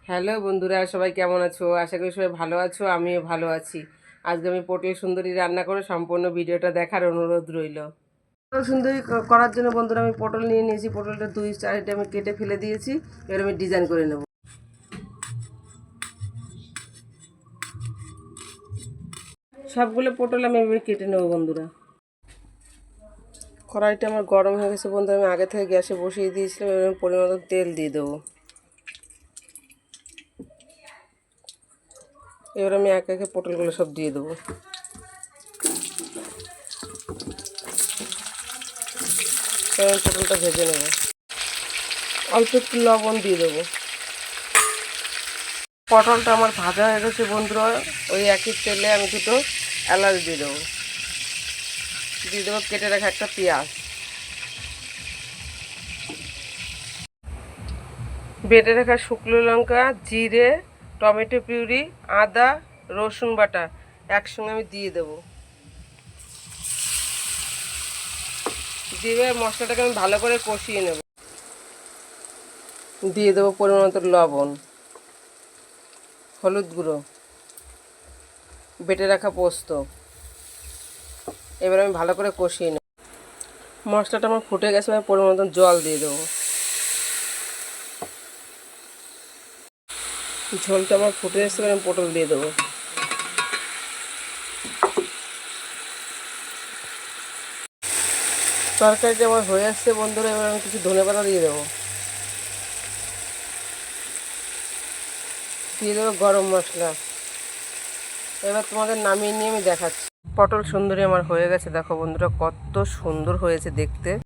Hello বন্ধুরা, সবাই কেমন আছো? আশা করি সবাই ভালো আছো, আমিও ভালো আছি। আজকে আমি পটল সুন্দরী রান্না করে সম্পূর্ণ ভিডিওটা দেখার অনুরোধ রইল। পটল সুন্দরী করার জন্য বন্ধুরা আমি পটল নিয়ে নিয়েছি। পটলটা 2-4টে আমি কেটে ফেলে দিয়েছি। এবার আমি ডিজাইন করে নেব। সবগুলো পটল আমি এভাবে কেটে নেব বন্ধুরা। কড়াইটা আমার গরম হয়ে গেছে বন্ধুরা, আমি আগে থেকে গ্যাসে বসিয়ে দিয়েছিলাম। এবার আমি পরিমাণ মতো তেল দিয়ে দেবো। এবার আমি একে একে পটলগুলো সব দিয়ে দেবো। এবার পটলটা ভেজে নেব। অল্প একটু লবণ দিয়ে দেবো। পটলটা আমার ভাজা হয়ে গেছে বন্ধুরা। ওই একই তেলে আমি দুটো এলাচ দিয়ে দেবো। কেটে রাখা একটা পেঁয়াজ, বেটে রাখা শুকনো লঙ্কা, জিরে, টমেটো পিউরি, আদা, রসুন বাটা একসঙ্গে আমি দিয়ে দেবো। দিয়ে মশলাটাকে আমি ভালো করে কষিয়ে নেব। দিয়ে দেবো পরিমাণ মতো লবণ, হলুদ গুঁড়ো, বেটে রাখা পোস্ত। এবার আমি ভালো করে কষিয়ে নেব। মশলাটা আমার ফুটে গেছে, আমি পরিমাণ মতো জল দিয়ে দেবো। ঝোলটা আমার ফুটে এসে আমি পটল দিয়ে দেবো। তরকারিটা আমার হয়ে আসছে বন্ধুরা। এবার আমি কিছু ধনেপাতা দিয়ে দেবো। দিয়ে দেবো গরম মশলা। এবার তোমাদের নামিয়ে নিয়ে আমি দেখাচ্ছি। পটল সুন্দরী আমার হয়ে গেছে, দেখো বন্ধুরা কত সুন্দর হয়েছে দেখতে।